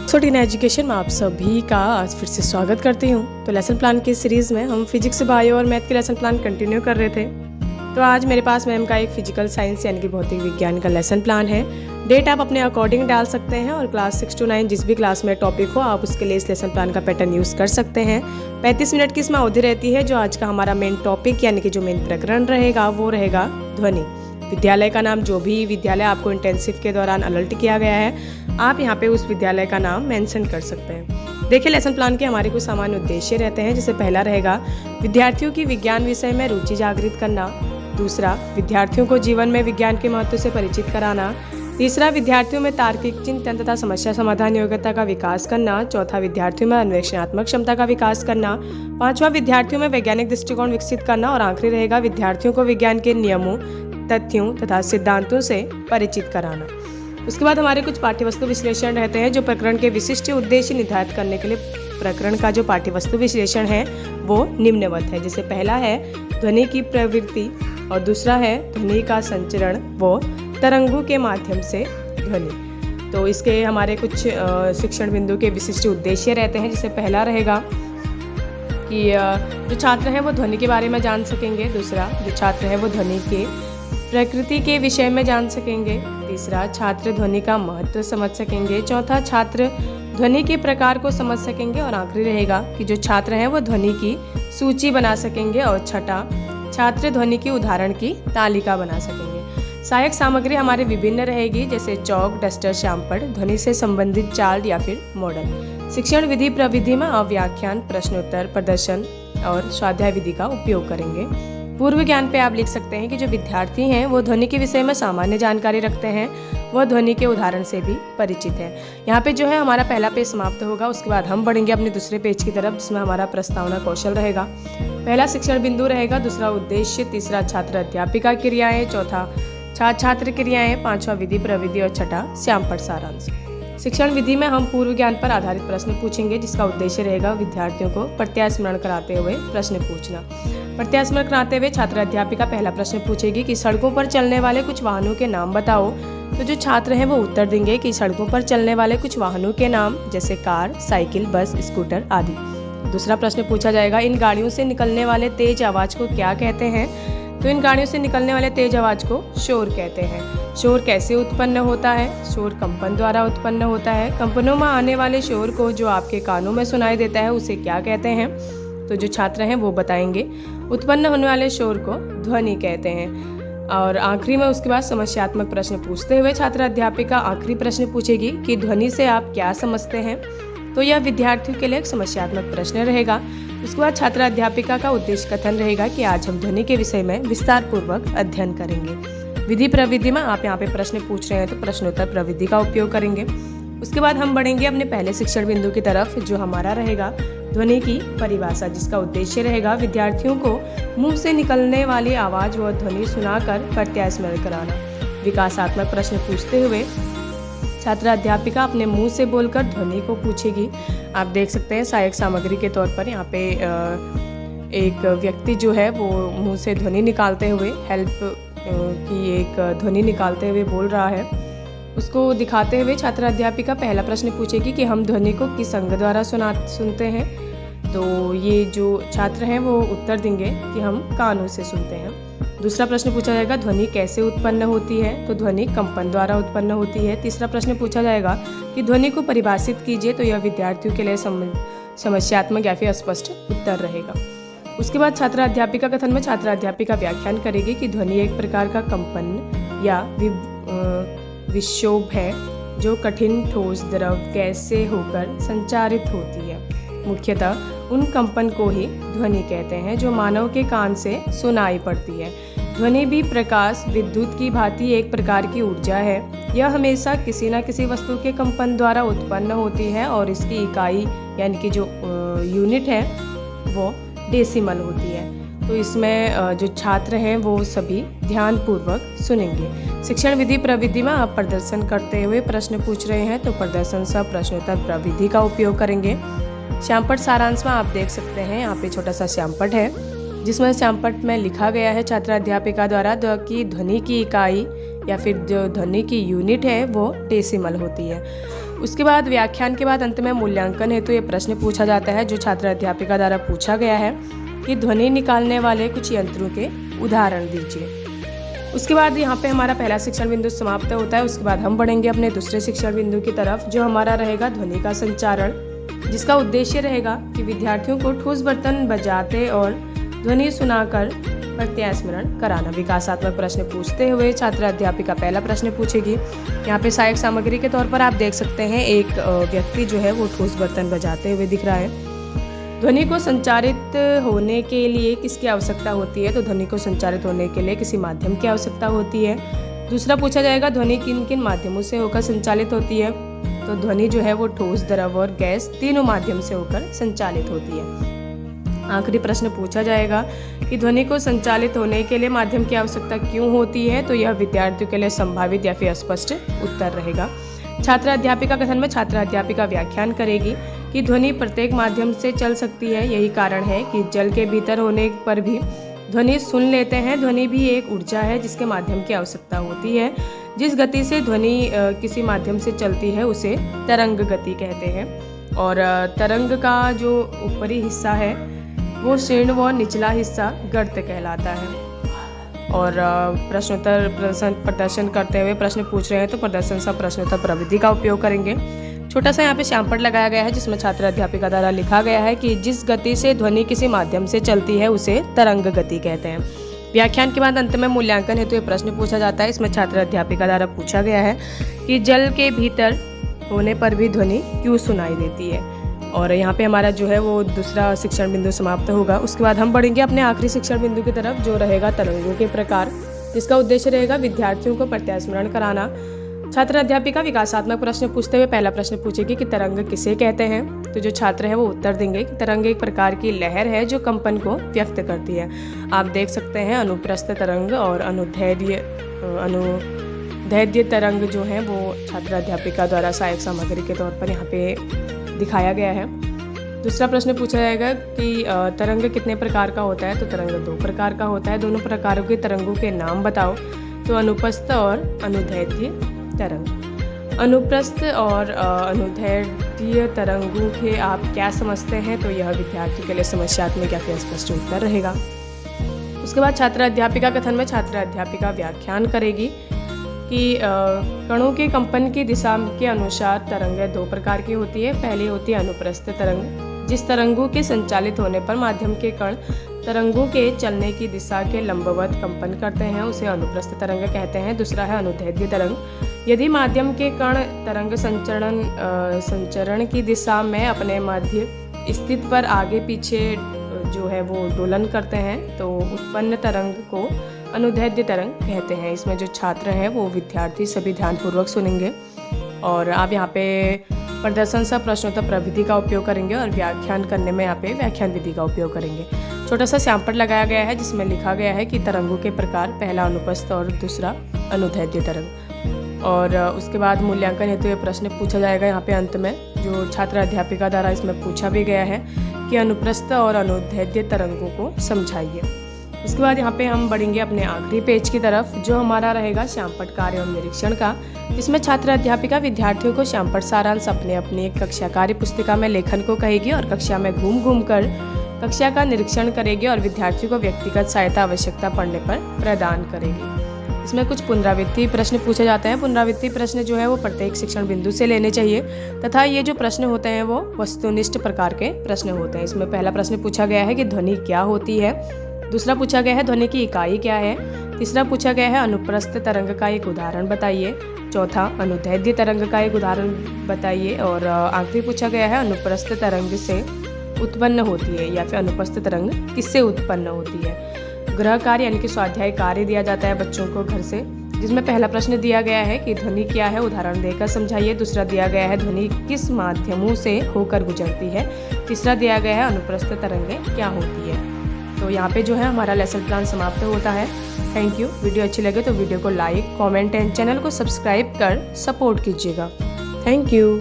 So in education में आप सभी का आज फिर से स्वागत करती हूँ। तो लेसन प्लान की सीरीज़ में हम फिजिक्स, बायो और मैथ के लेसन प्लान कंटिन्यू कर रहे थे। तो आज मेरे पास मैम का एक फिजिकल साइंस यानी कि भौतिक विज्ञान का लेसन प्लान है। डेट आप अपने अकॉर्डिंग डाल सकते हैं और क्लास 6 to 9 जिस भी क्लास में टॉपिक हो आप उसके लिए इस लेसन प्लान का पैटर्न यूज़ कर सकते हैं। 35 मिनट की इसमें अवधि रहती है। जो आज का हमारा मेन टॉपिक यानी कि जो मेन प्रकरण रहेगा वो रहेगा ध्वनि। विद्यालय का नाम, जो भी विद्यालय आपको इंटेंसिव के दौरान अलर्ट किया गया है, आप यहाँ पे उस विद्यालय का नाम मेंशन कर सकते हैं। देखिए, लेसन प्लान के हमारे कुछ सामान्य उद्देश्य रहते हैं। जैसे पहला रहेगा विद्यार्थियों की विज्ञान विषय में रुचि जागृत करना। दूसरा, विद्यार्थियों को जीवन में विज्ञान के महत्व से परिचित कराना। तीसरा, विद्यार्थियों में तार्किक चिंतन तथा समस्या समाधान योग्यता का विकास करना। चौथा, विद्यार्थियों में अन्वेषणात्मक क्षमता का विकास करना। पांचवा, विद्यार्थियों में वैज्ञानिक दृष्टिकोण विकसित करना। और आखिरी रहेगा विद्यार्थियों को विज्ञान के नियमों, तथ्यों तथा सिद्धांतों से परिचित कराना। उसके बाद हमारे कुछ पाठ्यवस्तु विश्लेषण रहते हैं जो प्रकरण के विशिष्ट उद्देश्य निर्धारित करने के लिए प्रकरण का जो पाठ्यवस्तु विश्लेषण है वो निम्नवत है। जैसे पहला है ध्वनि की प्रवृत्ति और दूसरा है ध्वनि का संचरण व तरंगों के माध्यम से ध्वनि। तो इसके हमारे कुछ शिक्षण बिंदु के विशिष्ट उद्देश्य रहते हैं। जैसे पहला रहेगा कि जो छात्र हैं वो ध्वनि के बारे में जान सकेंगे। दूसरा, जो छात्र हैं वो ध्वनि के प्रकृति के विषय में जान सकेंगे। तीसरा, छात्र ध्वनि का महत्व समझ सकेंगे। चौथा, छात्र ध्वनि के प्रकार को समझ सकेंगे। और आखिरी रहेगा कि जो छात्र हैं वो ध्वनि की सूची बना सकेंगे। और छठा, छात्र ध्वनि की उदाहरण की तालिका बना सकेंगे। सहायक सामग्री हमारे विभिन्न रहेगी, जैसे चौक, डस्टर, श्यामपट्ट, ध्वनि से संबंधित चार्ट या फिर मॉडल। शिक्षण विधि प्रविधि में व्याख्यान, प्रश्नोत्तर, प्रदर्शन और स्वाध्याय विधि का उपयोग करेंगे। पूर्व ज्ञान पे आप लिख सकते हैं कि जो विद्यार्थी हैं वो ध्वनि के विषय में सामान्य जानकारी रखते हैं, वह ध्वनि के उदाहरण से भी परिचित है। यहाँ पे जो है हमारा पहला पेज समाप्त होगा। उसके बाद हम बढ़ेंगे अपने दूसरे पेज की तरफ, जिसमें हमारा प्रस्तावना कौशल रहेगा। पहला शिक्षण बिंदु रहेगा, दूसरा उद्देश्य, तीसरा छात्र अध्यापिका क्रियाएं, चौथा छात्र क्रियाएं, पांचवा विधि प्रविधि और छठा श्यामपट्ट सारांश। शिक्षण विधि में हम पूर्व ज्ञान पर आधारित प्रश्न पूछेंगे, जिसका उद्देश्य रहेगा विद्यार्थियों को प्रत्यास्मरण कराते हुए प्रश्न पूछना। प्रत्यास्मरण कराते हुए छात्र अध्यापिका पहला प्रश्न पूछेगी कि सड़कों पर चलने वाले कुछ वाहनों के नाम बताओ। तो जो छात्र हैं वो उत्तर देंगे कि सड़कों पर चलने वाले कुछ वाहनों के नाम, जैसे कार, साइकिल, बस, स्कूटर आदि। दूसरा प्रश्न पूछा जाएगा, इन गाड़ियों से निकलने वाले तेज आवाज को क्या कहते हैं। तो इन गाड़ियों से निकलने वाले तेज आवाज को शोर कहते हैं। शोर कैसे उत्पन्न होता है? शोर कंपन द्वारा उत्पन्न होता है। कंपनों में आने वाले शोर को जो आपके कानों में सुनाई देता है उसे क्या कहते हैं? तो जो छात्र हैं वो बताएंगे। उत्पन्न होने वाले शोर को ध्वनि कहते हैं। और आखिरी में उसके बाद समस्यात्मक प्रश्न पूछते हुए छात्र अध्यापिका आखिरी प्रश्न पूछेगी कि ध्वनि से आप क्या समझते हैं। तो यह विद्यार्थियों के लिए एक समस्यात्मक प्रश्न रहेगा। उसके बाद छात्र अध्यापिका का उद्देश्य कथन रहेगा कि आज हम ध्वनि के विषय में विस्तार पूर्वक अध्ययन करेंगे। विधि प्रविधि में आप यहाँ पे प्रश्न पूछ रहे हैं तो प्रश्नोत्तर प्रविधि का उपयोग करेंगे। उसके बाद हम बढ़ेंगे अपने पहले शिक्षण बिंदु की तरफ, जो हमारा रहेगा ध्वनि की परिभाषा, जिसका उद्देश्य रहेगा विद्यार्थियों को मुंह से निकलने वाली आवाज व ध्वनि सुनाकर प्रत्यास्मरण कराना। विकासात्मक प्रश्न पूछते हुए छात्र अध्यापिका अपने मुंह से बोलकर ध्वनि को पूछेगी। आप देख सकते हैं सहायक सामग्री के तौर पर यहाँ पे एक व्यक्ति जो है वो मुंह से ध्वनि निकालते हुए, हेल्प की एक ध्वनि निकालते हुए बोल रहा है। उसको दिखाते हुए छात्र अध्यापिका पहला प्रश्न पूछेगी कि हम ध्वनि को किस अंग द्वारा सुनते हैं। तो ये जो छात्र हैं वो उत्तर देंगे कि हम कानों से सुनते हैं। दूसरा प्रश्न पूछा जाएगा, ध्वनि कैसे उत्पन्न होती है। तो ध्वनि कंपन द्वारा उत्पन्न होती है। तीसरा प्रश्न पूछा जाएगा कि ध्वनि को परिभाषित कीजिए। तो यह विद्यार्थियों के लिए समस्यात्मक या फिर अस्पष्ट उत्तर रहेगा। उसके बाद छात्र अध्यापिका कथन में छात्र अध्यापिका व्याख्यान करेगी कि ध्वनि एक प्रकार का कंपन या विक्षोभ है जो कठिन, ठोस, द्रव, गैस से होकर संचारित होती है। मुख्यतः उन कंपन को ही ध्वनि कहते हैं जो मानव के कान से सुनाई पड़ती है। ध्वनि भी प्रकाश, विद्युत की भांति एक प्रकार की ऊर्जा है। यह हमेशा किसी न किसी वस्तु के कंपन द्वारा उत्पन्न होती है और इसकी इकाई यानी कि जो यूनिट है वो डेसिमल होती है। तो इसमें जो छात्र हैं वो सभी ध्यानपूर्वक सुनेंगे। शिक्षण विधि प्रविधि में आप प्रदर्शन करते हुए प्रश्न पूछ रहे हैं तो प्रदर्शन सह प्रश्नोत्तर प्रविधि का उपयोग करेंगे। श्यामपट्ट सारांश में आप देख सकते हैं यहाँ पे छोटा सा श्यामपट्ट है, जिसमें श्यामपट्ट में लिखा गया है छात्र अध्यापिका द्वारा कि ध्वनि की इकाई या फिर जो ध्वनि की यूनिट है वो डेसिमल होती है। उसके बाद व्याख्यान के बाद अंत में मूल्यांकन हेतु ये प्रश्न पूछा जाता है जो छात्र अध्यापिका द्वारा पूछा गया है कि ध्वनि निकालने वाले कुछ यंत्रों के उदाहरण दीजिए। उसके बाद यहाँ पे हमारा पहला शिक्षण बिंदु समाप्त होता है। उसके बाद हम बढ़ेंगे अपने दूसरे शिक्षण बिंदु की तरफ जो हमारा रहेगा ध्वनि का संचारण, जिसका उद्देश्य रहेगा कि विद्यार्थियों को ठोस बर्तन बजाते और ध्वनि सुनाकर प्रत्यय स्मरण कराना। विकासात्मक प्रश्न पूछते हुए छात्र अध्यापिका पहला प्रश्न पूछेगी। यहाँ पे सहायक सामग्री के तौर पर आप देख सकते हैं एक व्यक्ति जो है वो ठोस बर्तन बजाते हुए दिख रहा है। ध्वनि को संचारित होने के लिए किसकी आवश्यकता होती है? तो ध्वनि को संचारित होने के लिए किसी माध्यम की आवश्यकता होती है। दूसरा पूछा जाएगा ध्वनि किन किन माध्यमों से होकर संचालित होती है? तो ध्वनि जो है वो ठोस, द्रव और गैस तीनों माध्यम से होकर संचालित होती है। आखिरी प्रश्न पूछा जाएगा कि ध्वनि को संचालित होने के लिए माध्यम की आवश्यकता क्यों होती है? तो यह विद्यार्थियों के लिए संभावित या फिर अस्पष्ट उत्तर रहेगा। छात्र अध्यापिका कथन में छात्र अध्यापिका व्याख्यान करेगी कि ध्वनि प्रत्येक माध्यम से चल सकती है। यही कारण है कि जल के भीतर होने पर भी ध्वनि सुन लेते हैं। ध्वनि भी एक ऊर्जा है जिसके माध्यम की आवश्यकता होती है। जिस गति से ध्वनि किसी माध्यम से चलती है उसे तरंग गति कहते हैं। और तरंग का जो ऊपरी हिस्सा है वो शीर्ण व निचला हिस्सा गर्त कहलाता है। और प्रश्नोत्तर प्रदर्शन करते हुए प्रश्न पूछ रहे हैं तो प्रदर्शन सह प्रश्नोत्तर प्रविधि का उपयोग करेंगे। छोटा सा यहाँ पे श्यामपट लगाया गया है जिसमें छात्र अध्यापिका द्वारा लिखा गया है कि जिस गति से ध्वनि किसी माध्यम से चलती है उसे तरंग गति कहते हैं। व्याख्यान के बाद अंत में मूल्यांकन हेतु ये प्रश्न पूछा जाता है। इसमें छात्र अध्यापिका द्वारा पूछा गया है कि जल के भीतर होने पर भी ध्वनि क्यों सुनाई देती है। और यहाँ पे हमारा जो है वो दूसरा शिक्षण बिंदु समाप्त होगा। उसके बाद हम बढ़ेंगे अपने आखिरी शिक्षण बिंदु की तरफ जो रहेगा तरंगों के प्रकार, जिसका उद्देश्य रहेगा विद्यार्थियों को प्रत्यय स्मरण कराना। छात्र अध्यापिका विकासात्मक प्रश्न पूछते हुए पहला प्रश्न पूछेगी कि तरंग किसे कहते हैं। तो जो छात्र है वो उत्तर देंगे कि तरंग एक प्रकार की लहर है जो कंपन को व्यक्त करती है। आप देख सकते हैं अनुप्रस्थ तरंग और अनुदैर्ध्य तरंग जो है वो छात्र अध्यापिका द्वारा सहायक सामग्री के तौर पर यहाँ पे दिखाया गया है। दूसरा प्रश्न पूछा जाएगा कि तरंग कितने प्रकार का होता है। तो तरंग 2 प्रकार का होता है। दोनों प्रकारों के तरंगों के नाम बताओ। तो अनुप्रस्थ और अनुदैर्ध्य तरंग। अनुप्रस्थ और अनुदैर्ध्य तरंगों के आप क्या समझते हैं? तो यह विद्यार्थी के लिए समस्यात्मक या फिर स्पष्ट उत्तर रहेगा। उसके बाद छात्र अध्यापिका कथन में छात्र अध्यापिका व्याख्यान करेगी कि कणों के कंपन की दिशा के अनुसार तरंगें 2 प्रकार की होती है। पहली होती है अनुप्रस्थ तरंग, जिस तरंगों के संचालित होने पर माध्यम के कण तरंगों के चलने की दिशा के लंबवत कंपन करते हैं, उसे अनुप्रस्थ तरंग कहते हैं। दूसरा है अनुदैर्ध्य तरंग, यदि माध्यम के कण तरंग संचरण की दिशा में अपने मध्य स्थित पर आगे पीछे जो है वो दोलन करते हैं तो उत्पन्न तरंग को अनुदैर्ध्य तरंग कहते हैं। इसमें जो छात्र हैं वो विद्यार्थी सभी ध्यानपूर्वक सुनेंगे और आप यहाँ पे प्रदर्शन सह प्रश्नोत्तर प्रविधि का उपयोग करेंगे और व्याख्यान करने में यहाँ पे व्याख्यान विधि का उपयोग करेंगे। छोटा सा श्यामपट लगाया गया है जिसमें लिखा गया है कि तरंगों के प्रकार, पहला अनुप्रस्थ और दूसरा अनुदैर्ध्य तरंग। और उसके बाद मूल्यांकन हेतु ये प्रश्न पूछा जाएगा यहाँ पे अंत में, जो छात्र अध्यापिका द्वारा इसमें पूछा भी गया है कि अनुप्रस्थ और अनुदैर्ध्य तरंगों को समझाइए। उसके बाद यहाँ पे हम बढ़ेंगे अपने आखिरी पेज की तरफ जो हमारा रहेगा श्यामपट कार्य और निरीक्षण का, जिसमें छात्र अध्यापिका विद्यार्थियों को श्यामपट सारांश अपनी एक कक्षा कार्य पुस्तिका में लेखन को कहेगी और कक्षा में घूम कर कक्षा का निरीक्षण करेगी और विद्यार्थियों को व्यक्तिगत सहायता आवश्यकता पड़ने पर प्रदान करेगी। इसमें कुछ पुनरावृत्ति प्रश्न पूछे जाते हैं। पुनरावृत्ति प्रश्न जो है वो प्रत्येक शिक्षण बिंदु से लेने चाहिए तथा ये जो प्रश्न होते हैं वो वस्तुनिष्ठ प्रकार के प्रश्न होते हैं। इसमें पहला प्रश्न पूछा गया है कि ध्वनि क्या होती है। दूसरा पूछा गया है ध्वनि की इकाई क्या है। तीसरा पूछा गया है अनुप्रस्थ तरंग का एक उदाहरण बताइए। चौथा अनुदैर्ध्य तरंग का एक उदाहरण बताइए। और आखिरी पूछा गया है अनुप्रस्थ तरंग से उत्पन्न होती है या फिर अनुप्रस्थ तरंग किससे उत्पन्न होती है। गृह कार्य यानी कि स्वाध्याय कार्य दिया जाता है बच्चों को घर से, जिसमें पहला प्रश्न दिया गया है कि ध्वनि क्या है, उदाहरण देकर समझाइए। दूसरा दिया गया है ध्वनि किस माध्यमों से होकर गुजरती है। तीसरा दिया गया है अनुप्रस्थ तरंगें क्या होती है। तो यहाँ पे जो है हमारा लेसन प्लान समाप्त होता है। Thank you. वीडियो अच्छी लगे तो वीडियो को लाइक, कमेंट एंड चैनल को सब्सक्राइब कर सपोर्ट कीजिएगा। Thank you.